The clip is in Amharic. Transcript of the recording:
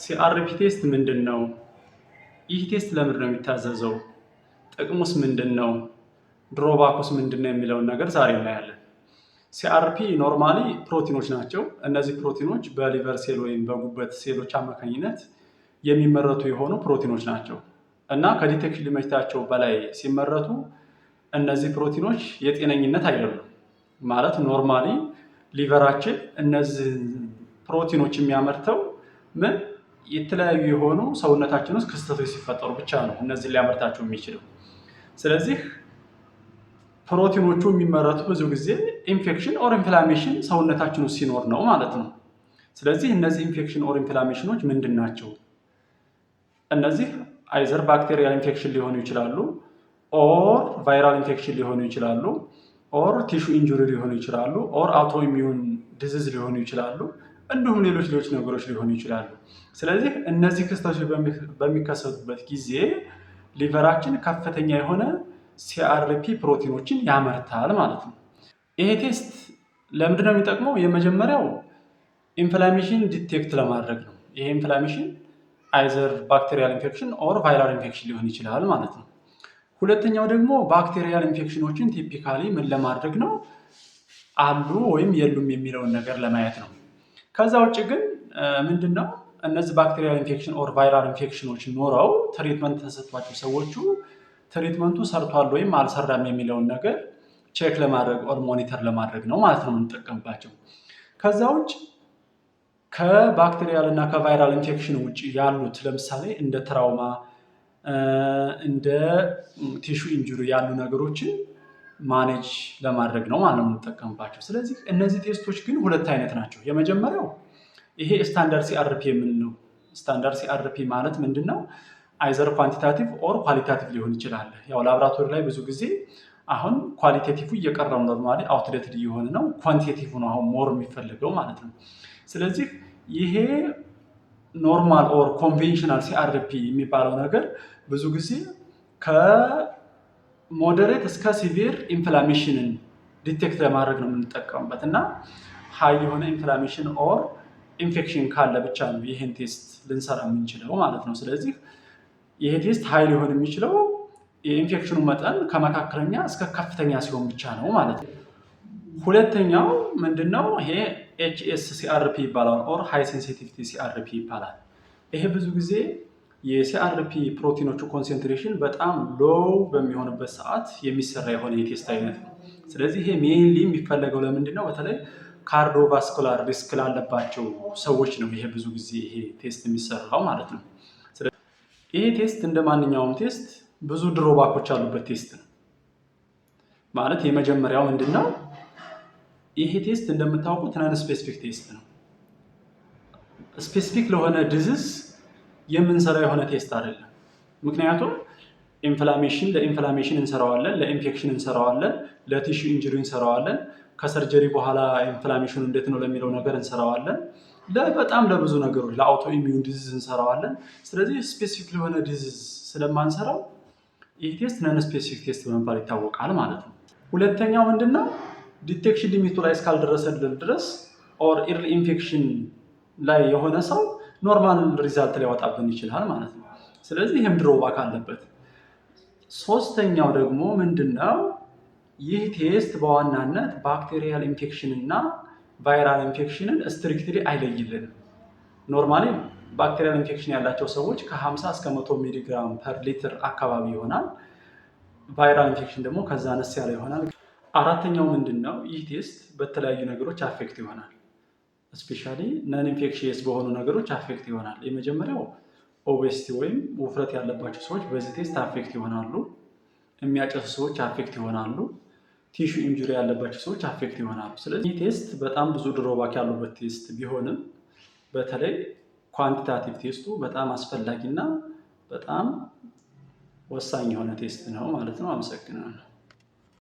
ሲአርፒ ቴስት ምንድን ነው? ይህ ቴስት ለምንድን ነው የሚታዘዘው? ጥቅሙስ ምንድን ነው? ድሮባኩስ ምንድን ነው የሚለውን ነገር ዛሬ እናያለን። ሲአርፒ ኖርማሊ ፕሮቲኖች ናቸው። እነዚህ ፕሮቲኖች በሊቨር ሴል ወይም በጉበት ሴሎች አማካኝነት የሚመረቱ የሆኑ ፕሮቲኖች ናቸው እና ከዲቴክሽን ሊሚታቸው በላይ ሲመረቱ እነዚህ ፕሮቲኖች የጤነኝነት አይደሉም። ማለት ኖርማሊ ሊቨራችን እነዚህ ፕሮቲኖች የሚያመርተው ምን የተለያዩ የሆኑ ሰውነታችን ውስጥ ክስተቶች ሲፈጠሩ ብቻ ነው እነዚህን ሊያመርታቸው የሚችለው። ስለዚህ ፕሮቲኖቹ የሚመረቱ ብዙ ጊዜ ኢንፌክሽን ኦር ኢንፍላሜሽን ሰውነታችን ውስጥ ሲኖር ነው ማለት ነው። ስለዚህ እነዚህ ኢንፌክሽን ኦር ኢንፍላሜሽኖች ምንድን ናቸው? እነዚህ አይዘር ባክቴሪያል ኢንፌክሽን ሊሆኑ ይችላሉ፣ ኦር ቫይራል ኢንፌክሽን ሊሆኑ ይችላሉ፣ ኦር ቲሹ ኢንጁሪ ሊሆኑ ይችላሉ፣ ኦር አውቶ ኢሚዩን ዲዚዝ ሊሆኑ ይችላሉ፣ እንዲሁም ሌሎች ነገሮች ሊሆኑ ይችላሉ። ስለዚህ እነዚህ ክስተቶች በሚከሰቱበት ጊዜ ሊቨራችን ከፍተኛ የሆነ ሲአርፒ ፕሮቲኖችን ያመርታል ማለት ነው። ይሄ ቴስት ለምንድን ነው የሚጠቅመው? የመጀመሪያው ኢንፍላሜሽን ዲቴክት ለማድረግ ነው። ይሄ ኢንፍላሜሽን አይዘር ባክቴሪያል ኢንፌክሽን ኦር ቫይራል ኢንፌክሽን ሊሆን ይችላል ማለት ነው። ሁለተኛው ደግሞ ባክቴሪያል ኢንፌክሽኖችን ቲፒካሊ ምን ለማድረግ ነው? አሉ ወይም የሉም የሚለውን ነገር ለማየት ነው። ከዛ ውጭ ግን ምንድን ነው እነዚህ ባክቴሪያል ኢንፌክሽን ኦር ቫይራል ኢንፌክሽኖች ኖረው ትሪትመንት ተሰጥቷቸው ሰዎቹ ትሪትመንቱ ሰርቷል ወይም አልሰራም የሚለውን ነገር ቼክ ለማድረግ ኦር ሞኒተር ለማድረግ ነው ማለት ነው የምንጠቀምባቸው። ከዛ ውጭ ከባክቴሪያል እና ከቫይራል ኢንፌክሽን ውጭ ያሉት ለምሳሌ እንደ ትራውማ፣ እንደ ቲሹ ኢንጁሪ ያሉ ነገሮችን ማኔጅ ለማድረግ ነው ማለት ነው የምንጠቀምባቸው። ስለዚህ እነዚህ ቴስቶች ግን ሁለት አይነት ናቸው። የመጀመሪያው ይሄ ስታንዳርድ ሲአርፒ የምንለው። ስታንዳርድ ሲአርፒ ማለት ምንድን ነው? አይዘር ኳንቲታቲቭ ኦር ኳሊታቲቭ ሊሆን ይችላል። ያው ላብራቶሪ ላይ ብዙ ጊዜ አሁን ኳሊቴቲቭ እየቀረው ኖርማሊ አውትዴትድ እየሆነ ነው። ኳንቲቴቲቭ ነው አሁን ሞር የሚፈልገው ማለት ነው። ስለዚህ ይሄ ኖርማል ኦር ኮንቬንሽናል ሲአርፒ የሚባለው ነገር ብዙ ጊዜ ከሞዴሬት እስከ ሲቪር ኢንፍላሜሽንን ዲቴክት ለማድረግ ነው የምንጠቀምበት እና ሀይ የሆነ ኢንፍላሜሽን ኦር ኢንፌክሽን ካለ ብቻ ነው ይህን ቴስት ልንሰራ የምንችለው ማለት ነው። ስለዚህ ይሄ ቴስት ሀይ ሊሆን የሚችለው የኢንፌክሽኑ መጠን ከመካከለኛ እስከ ከፍተኛ ሲሆን ብቻ ነው ማለት ነው። ሁለተኛው ምንድነው? ይሄ ኤችኤስ ሲአርፒ ይባላል ኦር ሃይ ሴንሲቲቪቲ ሲአርፒ ይባላል። ይሄ ብዙ ጊዜ የሲአርፒ ፕሮቲኖቹ ኮንሴንትሬሽን በጣም ሎው በሚሆንበት ሰዓት የሚሰራ የሆነ የቴስት አይነት ነው። ስለዚህ ይሄ ሜይንሊ የሚፈለገው ለምንድን ነው? በተለይ ካርዲዮቫስኩላር ሪስክ ላለባቸው ሰዎች ነው ይሄ ብዙ ጊዜ ይሄ ቴስት የሚሰራው ማለት ነው። ይሄ ቴስት እንደ ማንኛውም ቴስት ብዙ ድሮባኮች ያሉበት ቴስት ነው። ማለት የመጀመሪያው ምንድን ነው? ይሄ ቴስት እንደምታውቁት ነን ስፔሲፊክ ቴስት ነው። ስፔሲፊክ ለሆነ ዲዚዝ የምንሰራ የሆነ ቴስት አይደለም። ምክንያቱም ለኢንፍላሜሽን እንሰራዋለን፣ ለኢንፌክሽን እንሰራዋለን፣ ለቲሹ ኢንጁሪ እንሰራዋለን፣ ከሰርጀሪ በኋላ ኢንፍላሜሽኑ እንዴት ነው ለሚለው ነገር እንሰራዋለን፣ በጣም ለብዙ ነገሮች ለአውቶ ኢሚዩን ዲዚዝ እንሰራዋለን። ስለዚህ ስፔሲፊክ ለሆነ ዲዚዝ ስለማንሰራው ይህ ቴስት ነን ስፔሲፊክ ቴስት በመባል ይታወቃል ማለት ነው። ሁለተኛው ምንድነው? ዲቴክሽን ሊሚቱ ላይ እስካልደረሰልን ድረስ ኦር ኢርሊ ኢንፌክሽን ላይ የሆነ ሰው ኖርማል ሪዛልት ሊያወጣብን ይችላል ማለት ነው። ስለዚህ ይህም ድሮባክ አለበት። ሶስተኛው ደግሞ ምንድነው? ይህ ቴስት በዋናነት ባክቴሪያል ኢንፌክሽን እና ቫይራል ኢንፌክሽንን ስትሪክትሊ አይለይልንም። ኖርማሊ ባክቴሪያል ኢንፌክሽን ያላቸው ሰዎች ከ50 እስከ 100 ሚሊግራም ፐር ሊትር አካባቢ ይሆናል። ቫይራል ኢንፌክሽን ደግሞ ከዛ አነስ ያለ ይሆናል። አራተኛው ምንድነው? ይህ ቴስት በተለያዩ ነገሮች አፌክት ይሆናል። እስፔሻሊ ነን ኢንፌክሽየስ በሆኑ ነገሮች አፌክት ይሆናል። የመጀመሪያው ኦቤሲቲ ወይም ውፍረት ያለባቸው ሰዎች በዚህ ቴስት አፌክት ይሆናሉ። የሚያጨሱ ሰዎች አፌክት ይሆናሉ። ቲሹ ኢንጁሪ ያለባቸው ሰዎች አፌክት ይሆናሉ። ስለዚህ ይህ ቴስት በጣም ብዙ ድሮባክ ያሉበት ቴስት ቢሆንም በተለይ ኳንቲታቲቭ ቴስቱ በጣም አስፈላጊና በጣም ወሳኝ የሆነ ቴስት ነው ማለት ነው። አመሰግናለሁ።